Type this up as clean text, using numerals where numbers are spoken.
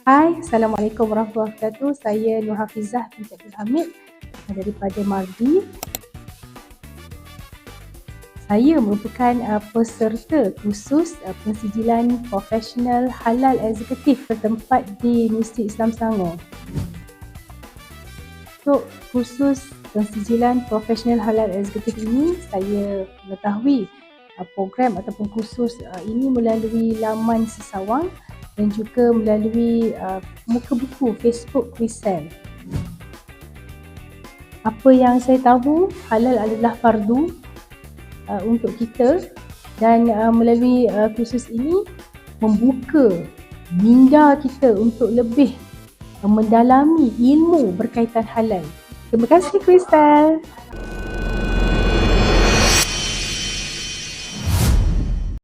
Hai, Assalamualaikum warahmatullahi wabarakatuh. Saya Nur Hafizah binti Abdul Hamid daripada Mardi. Saya merupakan peserta kursus pensijilan profesional halal eksekutif bertempat di Universiti Islam Selangor. Untuk kursus pensijilan profesional halal eksekutif ini, saya mengetahui program ataupun kursus ini melalui laman Sisawang dan juga melalui muka buku Facebook Krisel. Apa yang saya tahu, halal adalah fardu untuk kita dan melalui kursus ini membuka minda kita untuk lebih mendalami ilmu berkaitan halal. Terima kasih Krisel.